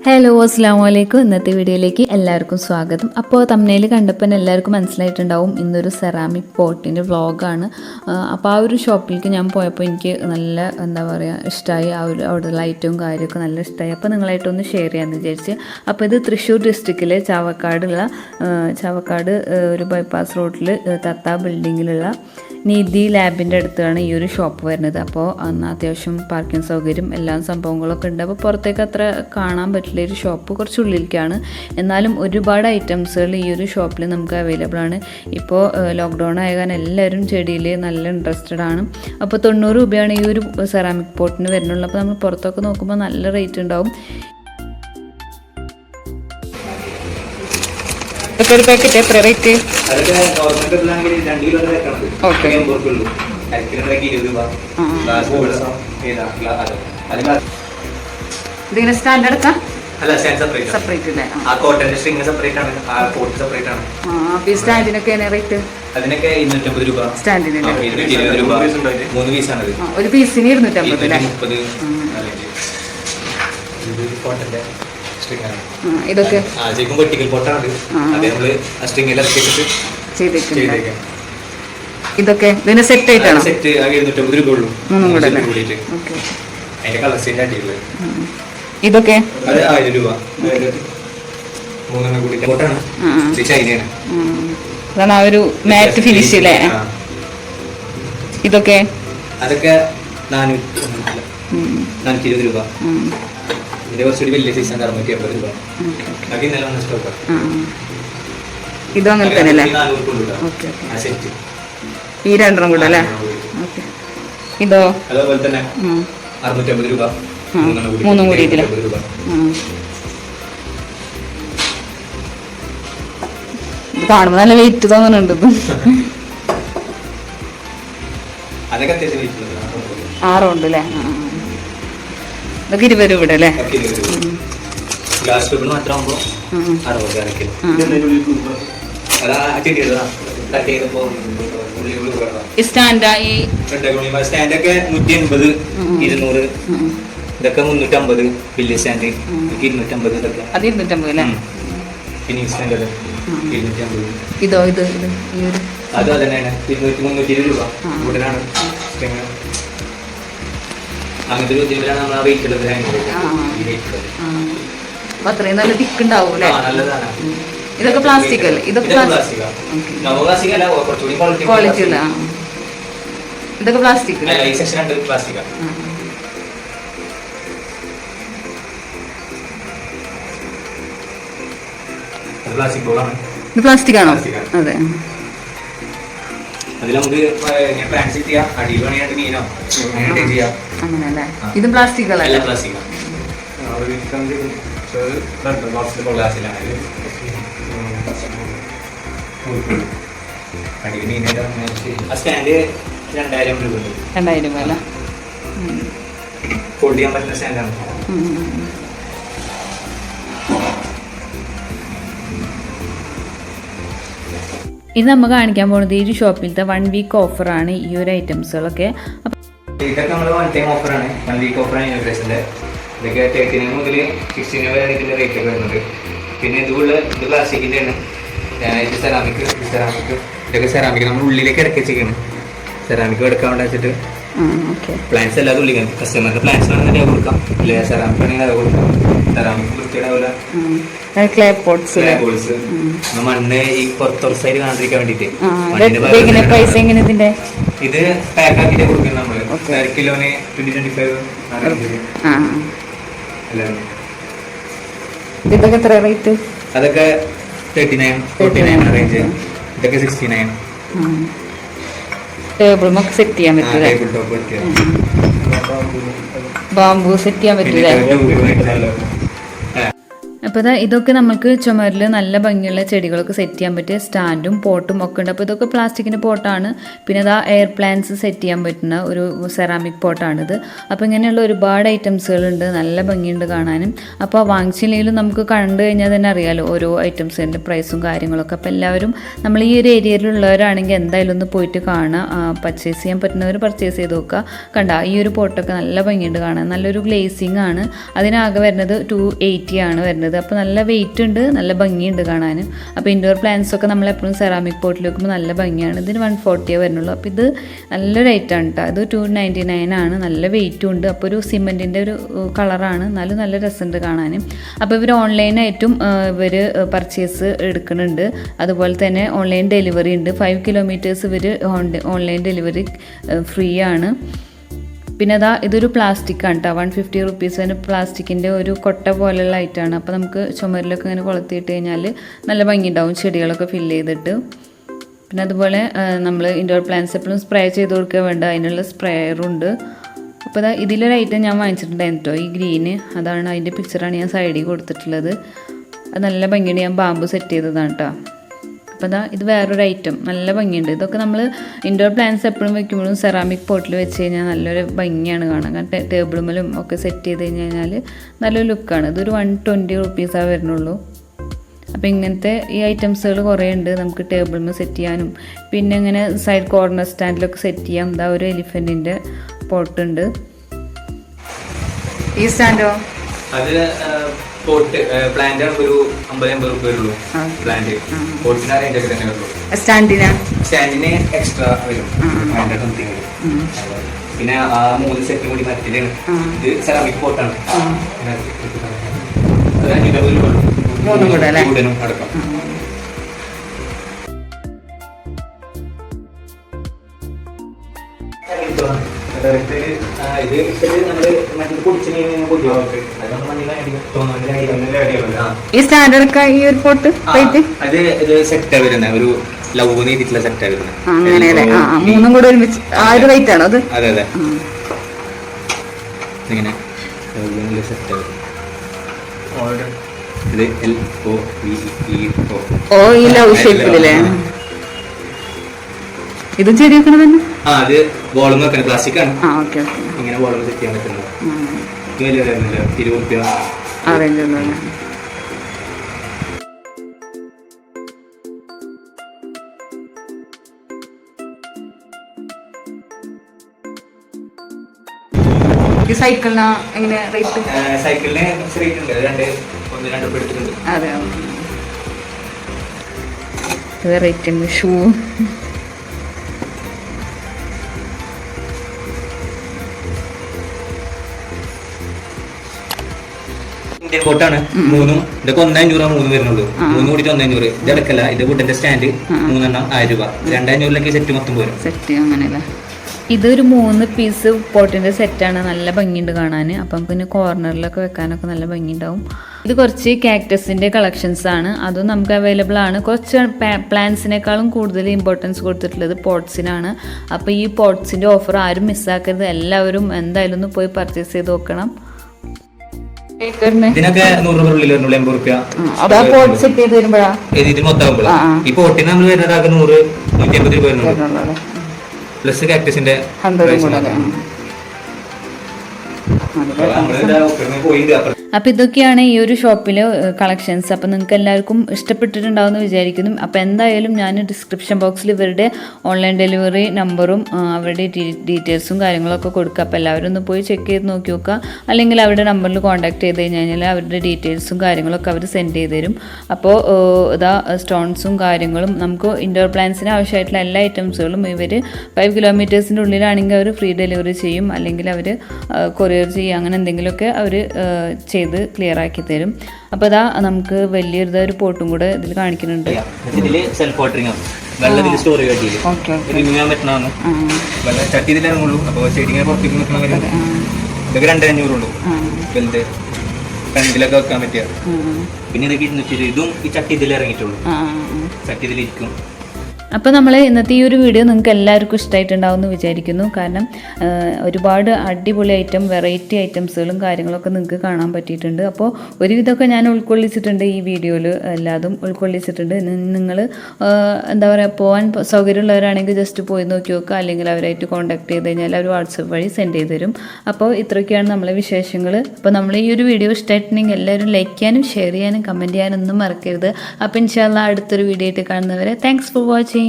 Hello അസ്സലാമു അലൈക്കും. ഇന്നത്തെ വീഡിയോയിലേക്ക് എല്ലാവർക്കും സ്വാഗതം. അപ്പോൾ തംബ്നെയിൽ കണ്ടപ്പോൾ എല്ലാവർക്കും മനസ്സിലായിട്ടുണ്ടാവും ഇന്നൊരു സെറാമിക് പോട്ടിൻ്റെ വ്ളോഗാണ്. അപ്പോൾ ആ ഒരു ഷോപ്പിലേക്ക് ഞാൻ പോയപ്പോൾ എനിക്ക് നല്ല ഇഷ്ടമായി. അവിടെയുള്ള ഐറ്റവും കാര്യമൊക്കെ നല്ല ഇഷ്ടമായി. അപ്പോൾ നിങ്ങളായിട്ടൊന്ന് ഷെയർ ചെയ്യാമെന്ന് വിചാരിച്ച്. അപ്പോൾ ഇത് തൃശ്ശൂർ ഡിസ്ട്രിക്റ്റിലെ ചാവക്കാട് ഒരു ബൈപ്പാസ് റോഡിൽ തത്ത ബിൽഡിങ്ങിലുള്ള നീതി ലാബിൻ്റെ അടുത്താണ് ഈ ഒരു ഷോപ്പ് വരുന്നത്. അപ്പോൾ അന്ന് അത്യാവശ്യം പാർക്കിംഗ് സൗകര്യം എല്ലാ സംഭവങ്ങളൊക്കെ ഉണ്ട്. അപ്പോൾ പുറത്തേക്ക് അത്ര കാണാൻ പറ്റില്ല. ഒരു ഷോപ്പ് കുറച്ച് ഉള്ളിലേക്കാണ്, എന്നാലും ഒരുപാട് ഐറ്റംസുകൾ ഈ ഒരു ഷോപ്പിൽ നമുക്ക് അവൈലബിൾ ആണ്. ഇപ്പോൾ ലോക്ക്ഡൗൺ ആയ കാരണം എല്ലാവരും ചെടിയിൽ നല്ല ഇൻട്രസ്റ്റഡ് ആണ്. അപ്പോൾ 90 രൂപയാണ് ഈ ഒരു സെറാമിക് പോട്ടിന് വരുന്നുള്ളൂ. അപ്പോൾ നമ്മൾ പുറത്തൊക്കെ നോക്കുമ്പോൾ നല്ല റേറ്റ് ഉണ്ടാവും. ഒരു പാക്കറ്റ് എത്ര റേറ്റ്? ഇതിങ്ങനെ സ്റ്റാൻഡ് എടുക്കാം. സ്റ്റാൻഡിനൊക്കെ റേറ്റ്? സ്റ്റാൻഡിന് ഒരു പീസിന് 250 അല്ലേ? ഇതൊക്കെ ഇതൊക്കെ ഇതിന് സെറ്റ് ആയിട്ടാണ്. ഇതൊക്കെ അതാണ് ആ ഒരു മാറ്റ് ഫിനിഷ് അല്ലേ? ഇതൊക്കെ അതൊക്കെ 420 രൂപ. കുറച്ചുകൂടി വലിയ സൈസ് 650 രൂപ. ഇതും അങ്ങനെ തന്നെ അല്ലേ? ഈ രണ്ടെണ്ണം കൂടെ അല്ലേ? ഇതോ അതുപോലെ തന്നെ 650 രൂപ. മൂന്നും കൂടിയിട്ടില്ല. ഇത് കാണുമ്പോ നല്ല വെയിറ്റ് തോന്നുന്നുണ്ട്. ഇത് 6 ഉണ്ട് അല്ലേ? ഇതൊക്കെ 20 രൂപ അല്ലേ? സ്റ്റാൻഡൊക്കെ 180, 200, ഇതൊക്കെ 350. വലിയ സ്റ്റാൻഡ് 250. ഇതൊക്കെ അത് 250 അല്ലേ? Finish stand 250. ഇതോ ഇത് അത് തന്നെയാണ് 320 രൂപ. കൂടുതലാണ് അങ്ങനത്തെ ഒരു നമ്മൾ ആ വെയിറ്റ് ഉള്ളത്. അത്രയും നല്ല തിക്ക് ഉണ്ടാവും അല്ലേ? നല്ലതാണ്. ഇതൊക്കെ പ്ലാസ്റ്റിക് അല്ലേ? ഇതൊക്കെ ക്വാളിറ്റി ഉള്ള. ഇതൊക്കെ പ്ലാസ്റ്റിക് ഇത് പ്ലാസ്റ്റിക് ആണോ? അതെ. അങ്ങനെയല്ലേ? ഇത് പ്ലാസ്റ്റിക് അല്ലേ? സ്റ്റാൻഡ് 2000 രൂപ. 2000 രൂപ അല്ലേ? ഫോൾഡ് ചെയ്യാൻ പറ്റുന്ന സ്റ്റാൻഡാണ്. ഇത് നമ്മൾ കാണിക്കാൻ പോകുന്നത് ഈ ഒരു ഷോപ്പിലത്തെ 1 വീക്ക് ഓഫറാണ് ഈ ഒരു ഐറ്റംസുകളൊക്കെ. ഇതൊക്കെ നമ്മൾ 1 ടൈം ഓഫറാണ്. 1 വീക്ക് ഓഫറാണ് ഇനോഗ്രേഷൻ്റെ. ഇതൊക്കെ 39 മുതൽ 69 വരെ ഇതിൻ്റെ റേറ്റ് ഒക്കെ വരുന്നുണ്ട്. പിന്നെ ഇത് പ്ലാസ്റ്റിക്കിൻ്റെ ആണ്. ഇത് സെറാമിക്. ഇതൊക്കെ സെറാമിക് നമ്മൾ ഉള്ളിലേക്ക് ഇടയ്ക്ക് വെച്ചിരിക്കുകയാണ്. സെറാമിക് എടുക്കാൻ വെച്ചിട്ട് പ്ലാന്റ്സ് എല്ലാം ഉള്ളിക്കാൻ കസ്റ്റമറിന്റെ പ്ലാന്റ്സ് വേണമെങ്കിൽ കൊടുക്കാം. ഇല്ല സെറാമിക് വേണമെങ്കിൽ അത് കൊടുക്കാം. സെറാമിക് വൃത്തിയുണ്ടാവില്ല. മണ്ണ് ഈ പുറത്തൊരു സൈഡ് കാണാതിരിക്കാൻ വേണ്ടിട്ട് ഇത് പാക്ക് ആക്കിട്ട് കൊടുക്കുന്നത് നമ്മള്. 1 കിലോന് 20-25. ഇതൊക്കെ എത്ര റേറ്റ്? അതൊക്കെ 39-49 റേഞ്ച്. ഇതൊക്കെ 69. ടേബിൾ സെറ്റ് ചെയ്യാൻ പറ്റില്ല. ബാംബു സെറ്റ് ചെയ്യാൻ പറ്റില്ല. അപ്പോൾ ഇതൊക്കെ നമുക്ക് ചുമരിൽ നല്ല ഭംഗിയുള്ള ചെടികളൊക്കെ സെറ്റ് ചെയ്യാൻ പറ്റിയ സ്റ്റാൻഡും പോട്ടും ഒക്കെ ഉണ്ട്. അപ്പോൾ ഇതൊക്കെ പ്ലാസ്റ്റിക്കിൻ്റെ പോട്ടാണ്. പിന്നെ എയർ പ്ലാന്റ്സ് സെറ്റ് ചെയ്യാൻ പറ്റുന്ന ഒരു സെറാമിക് പോട്ടാണിത്. അപ്പോൾ ഇങ്ങനെയുള്ള ഒരുപാട് ഐറ്റംസുകളുണ്ട്, നല്ല ഭംഗിയുണ്ട് കാണാനും. അപ്പോൾ വാങ്ങിച്ചില്ലെങ്കിലും നമുക്ക് കണ്ടു കഴിഞ്ഞാൽ തന്നെ അറിയാമല്ലോ ഓരോ ഐറ്റംസിൻ്റെ പ്രൈസും കാര്യങ്ങളൊക്കെ. അപ്പോൾ എല്ലാവരും നമ്മൾ ഈ ഒരു ഏരിയയിലുള്ളവരാണെങ്കിൽ എന്തായാലും ഒന്ന് പോയിട്ട് കാണുക, പർച്ചേസ് ചെയ്യാൻ പറ്റുന്നവർ പർച്ചേസ് ചെയ്ത് നോക്കുക. കണ്ട ഈ ഒരു പോട്ടൊക്കെ നല്ല ഭംഗിയുണ്ട് കാണാൻ, നല്ലൊരു ഗ്ലേസിങ് ആണ്. അതിനാകെ വരുന്നത് 280 ആണ് വരുന്നത്. അപ്പോൾ നല്ല വെയിറ്റ് ഉണ്ട്, നല്ല ഭംഗിയുണ്ട് കാണാനും. അപ്പോൾ ഇൻഡോർ പ്ലാന്റ്സ് ഒക്കെ നമ്മളെപ്പോഴും സെറാമിക് പോട്ടിൽ വെക്കുമ്പോൾ നല്ല ഭംഗിയാണ്. ഇതിന് 140 വരുന്നുള്ളൂ. അപ്പോൾ ഇത് നല്ലൊരു ഐറ്റമാണ് കേട്ടോ. ഇത് 299 ആണ്, നല്ല വെയിറ്റും ഉണ്ട്. അപ്പോൾ ഒരു സിമെൻറ്റിൻ്റെ ഒരു കളറാണ്, എന്നാലും നല്ല രസമുണ്ട് കാണാനും. അപ്പോൾ ഇവർ ഓൺലൈനായിട്ടും ഇവർ പർച്ചേസ് എടുക്കുന്നുണ്ട്. അതുപോലെ തന്നെ ഓൺലൈൻ ഡെലിവറി ഉണ്ട്. 5 കിലോമീറ്റേഴ്സ് ഇവർ ഓൺലൈൻ ഡെലിവറി ഫ്രീ ആണ്. പിന്നെ ഇതൊരു പ്ലാസ്റ്റിക്കാണ് കേട്ടോ. 150 റുപ്പീസിന് പ്ലാസ്റ്റിക്കിൻ്റെ ഒരു കൊട്ട പോലെയുള്ള ഐറ്റമാണ്. അപ്പോൾ നമുക്ക് ചുമരിലൊക്കെ ഇങ്ങനെ കൊളുത്തിയിട്ട് കഴിഞ്ഞാൽ നല്ല ഭംഗി ഉണ്ടാവും, ചെടികളൊക്കെ ഫില്ല് ചെയ്തിട്ട്. പിന്നെ അതുപോലെ നമ്മൾ ഇൻഡോർ പ്ലാന്റ്സ് എപ്പോഴും സ്പ്രേ ചെയ്ത് കൊടുക്കുക വേണ്ട, അതിനുള്ള സ്പ്രേയറുണ്ട്. അപ്പോൾ ഇതിലൊരു ഐറ്റം ഞാൻ വാങ്ങിച്ചിട്ടുണ്ടായിരുന്നു കേട്ടോ, ഈ ഗ്രീന്. അതാണ് അതിൻ്റെ പിക്ചറാണ് ഞാൻ സൈഡിൽ കൊടുത്തിട്ടുള്ളത്. അത് നല്ല ഭംഗിയുണ്ട്, ഞാൻ ബാമ്പു സെറ്റ് ചെയ്തതാണ് കേട്ടോ. അപ്പോൾ ഇത് വേറൊരു ഐറ്റം, നല്ല ഭംഗിയുണ്ട്. ഇതൊക്കെ നമ്മൾ ഇൻഡോർ പ്ലാന്റ്സ് എപ്പോഴും വെക്കുമ്പോഴും സെറാമിക് പോട്ടിൽ വെച്ച് കഴിഞ്ഞാൽ നല്ലൊരു ഭംഗിയാണ് കാണാൻ. കാരണം ടേബിളുമ്മലും ഒക്കെ സെറ്റ് ചെയ്ത് കഴിഞ്ഞാൽ നല്ലൊരു ലുക്കാണ്. ഇതൊരു 120 റുപ്പീസാണ് വരുന്നുള്ളൂ. അപ്പോൾ ഇങ്ങനത്തെ ഈ ഐറ്റംസുകൾ കുറേ ഉണ്ട്, നമുക്ക് ടേബിളിൽ സെറ്റ് ചെയ്യാനും പിന്നെ ഇങ്ങനെ സൈഡ് കോർണർ സ്റ്റാൻഡിലൊക്കെ സെറ്റ് ചെയ്യാം. ഒരു എലിഫൻറ്റിൻ്റെ പോട്ടുണ്ട്. ഈ സ്റ്റാൻഡോ അത് പോട്ട് പ്ലാന്റ് ഒരു 50-50 രൂപ വരുള്ളൂ. പ്ലാന്റ് പോട്ടിന് റേഞ്ച് ഒക്കെ തന്നെ വരുള്ളൂ. സ്റ്റാൻഡിന് എക്സ്ട്രാ വരും, 100 സംതിങ് വരും. പിന്നെ ആ 3 സെറ്റ് കൂടി മരത്തിലാണ്. ഇത് സെറാമിക് പോട്ടാണ്. അത് 500 രൂപ ഉടനും അടക്കം. ഈ സ്റ്റാൻഡേർഡ് ഈ ഒരു പോട്ട് അത് ഇത് സെറ്റാ വരുന്നത്, ഒരു ലവ് ചെയ്തിട്ടുള്ള സെറ്റാ വരുന്നത്. അങ്ങനെയല്ലേ? മൂന്നും കൂടെ ഒരുമിച്ച് ആ ഒരു റേറ്റ് ആണോ അത്? അതെ അതെ, ഇങ്ങനെ സെറ്റാ വരുന്നത്. ഇത് ഓ ഈ ലവ് ഷേപ്പിലല്ലേ? ഇത് ചെടിയൊക്കെ തന്നെ. അത് ബോളും വെക്കണം, പ്ലാസ്റ്റിക് ആണ്. ഇങ്ങനെ ബോളും സെറ്റ് ചെയ്യാൻ പറ്റുന്നത്. 20 രൂപ സൈക്കിളിന് എങ്ങനെ റേറ്റ്? സൈക്കിളിന് റേറ്റ് ഉണ്ട്, 2 രൂപ എടുത്തിട്ടുണ്ട്. അതെ, റേറ്റ് ഉണ്ട്. ഷൂ ഇന്ത്യൻ കോട്ടാണ്. മൂന്നും ഇതൊക്കെ 1,500 3 വരുന്നുള്ളൂ. 3 കൂടിയിട്ട് 1,500. ഇത് അടക്കല്ല, ഇത് വുഡിന്റെ സ്റ്റാൻഡ് 3 എണ്ണം 1000 രൂപ. 2,500 സെറ്റ് മൊത്തം പോരും. സെറ്റ് അങ്ങനെയല്ലേ? ഇതൊരു 3 പീസ് പോട്ടിൻ്റെ സെറ്റാണ്, നല്ല ഭംഗിയുണ്ട് കാണാൻ. അപ്പം പിന്നെ കോർണറിലൊക്കെ വെക്കാനൊക്കെ നല്ല ഭംഗിയുണ്ടാവും. ഇത് കുറച്ച് കാക്ടസിൻ്റെ കളക്ഷൻസ് ആണ്, അതും നമുക്ക് അവൈലബിൾ ആണ്. കുറച്ച് പ്ലാന്റ്സിനേക്കാളും കൂടുതൽ ഇമ്പോർട്ടൻസ് കൊടുത്തിട്ടുള്ളത് പോട്ട്സിനാണ്. അപ്പോൾ ഈ പോട്ട്സിൻ്റെ ഓഫർ ആരും മിസ്സാക്കരുത്, എല്ലാവരും എന്തായാലും ഒന്ന് പോയി പർച്ചേസ് ചെയ്ത് നോക്കണം. ഇതിനൊക്കെ 100 രൂപ ഉള്ളിൽ 80 രൂപ ഇതിന് മൊത്തമാകുമ്പോഴാ. ഈ പോട്ടിന് നമ്മൾ വരുന്നത് 100 150 രൂപ വരുന്നുള്ളൂ. പ്ലസ് കാക്ടസിന്റെ അപ്പോൾ ഇതൊക്കെയാണ് ഈ ഒരു ഷോപ്പിലെ കളക്ഷൻസ്. അപ്പോൾ നിങ്ങൾക്ക് എല്ലാവർക്കും ഇഷ്ടപ്പെട്ടിട്ടുണ്ടാവുമെന്ന് വിചാരിക്കുന്നു. അപ്പോൾ എന്തായാലും ഞാൻ ഡിസ്ക്രിപ്ഷൻ ബോക്സിൽ ഇവരുടെ ഓൺലൈൻ ഡെലിവറി നമ്പറും അവരുടെ ഡീറ്റെയിൽസും കാര്യങ്ങളൊക്കെ കൊടുക്കുക. അപ്പോൾ എല്ലാവരും ഒന്ന് പോയി ചെക്ക് ചെയ്ത് നോക്കി നോക്കുക. അല്ലെങ്കിൽ അവരുടെ നമ്പറിൽ കോൺടാക്ട് ചെയ്ത് കഴിഞ്ഞാൽ അവരുടെ ഡീറ്റെയിൽസും കാര്യങ്ങളൊക്കെ അവർ സെൻഡ് ചെയ്ത് തരും. അപ്പോൾ സ്റ്റോൺസും കാര്യങ്ങളും നമുക്ക് ഇൻഡോർ പ്ലാന്റ്സിന് ആവശ്യമായിട്ടുള്ള എല്ലാ ഐറ്റംസുകളും ഇവർ 5 കിലോമീറ്റേഴ്സിൻ്റെ ഉള്ളിലാണെങ്കിൽ അവർ ഫ്രീ ഡെലിവറി ചെയ്യും, അല്ലെങ്കിൽ അവർ കൊറിയർ ചെയ്യും, അങ്ങനെ എന്തെങ്കിലുമൊക്കെ അവർ ചെയ്ത് ക്ലിയർ ആക്കി തരും. അപ്പോൾ നമുക്ക് വലിയൊരു പോട്ടും കൂടെ ഇതിൽ കാണിക്കുന്നുണ്ട്. സെൽഫ് വാട്ടറിംഗ് വെള്ളത്തിൽ സ്റ്റോർ ചെയ്യാൻ പറ്റുന്നതാണ്. ചട്ടി ഇതിൽ ഇറങ്ങുള്ളൂ. അപ്പോൾ ചെടിങ്ങനെ പുറത്തേക്ക് നിൽക്കണ ഇതൊക്കെ 2,500 ഉള്ളൂ. വലുത് ഫ്രണ്ടിലൊക്കെ വെക്കാൻ പറ്റിയ. പിന്നെ ഇതൊക്കെ 200. ഇതും ഈ ചട്ടി ഇതിൽ ഇറങ്ങിയിട്ടുള്ളൂ. ചട്ടി ഇതിലിരിക്കും. അപ്പോൾ നമ്മൾ ഇന്നത്തെ ഈ ഒരു വീഡിയോ നിങ്ങൾക്ക് എല്ലാവർക്കും ഇഷ്ടമായിട്ടുണ്ടാവും എന്ന് വിചാരിക്കുന്നു. കാരണം ഒരുപാട് അടിപൊളി വെറൈറ്റി ഐറ്റംസുകളും കാര്യങ്ങളൊക്കെ നിങ്ങൾക്ക് കാണാൻ പറ്റിയിട്ടുണ്ട്. അപ്പോൾ ഒരുവിധമൊക്കെ ഞാൻ ഉൾക്കൊള്ളിച്ചിട്ടുണ്ട് ഈ വീഡിയോയിൽ, എല്ലാതും ഉൾക്കൊള്ളിച്ചിട്ടുണ്ട്. നിങ്ങൾ എന്താ പറയുക, പോകാൻ സൗകര്യമുള്ളവരാണെങ്കിൽ ജസ്റ്റ് പോയി നോക്കി നോക്കുക, അല്ലെങ്കിൽ അവരായിട്ട് കോൺടാക്ട് ചെയ്ത് കഴിഞ്ഞാൽ അവർ വാട്സപ്പ് വഴി സെൻഡ് ചെയ്ത് തരും. അപ്പോൾ ഇത്രയൊക്കെയാണ് നമ്മളെ വിശേഷങ്ങൾ. അപ്പോൾ നമ്മൾ ഈ ഒരു വീഡിയോ ഇഷ്ടമായിട്ടുണ്ടെങ്കിൽ എല്ലാവരും ലൈക്ക് ചെയ്യാനും ഷെയർ ചെയ്യാനും കമൻറ്റ് ചെയ്യാനൊന്നും മറക്കരുത്. അപ്പോൾ ഇൻഷാ അല്ലാഹ് അടുത്തൊരു വീഡിയോ ആയിട്ട് കാണുന്നവരെ താങ്ക്സ് ഫോർ വാച്ചിങ്.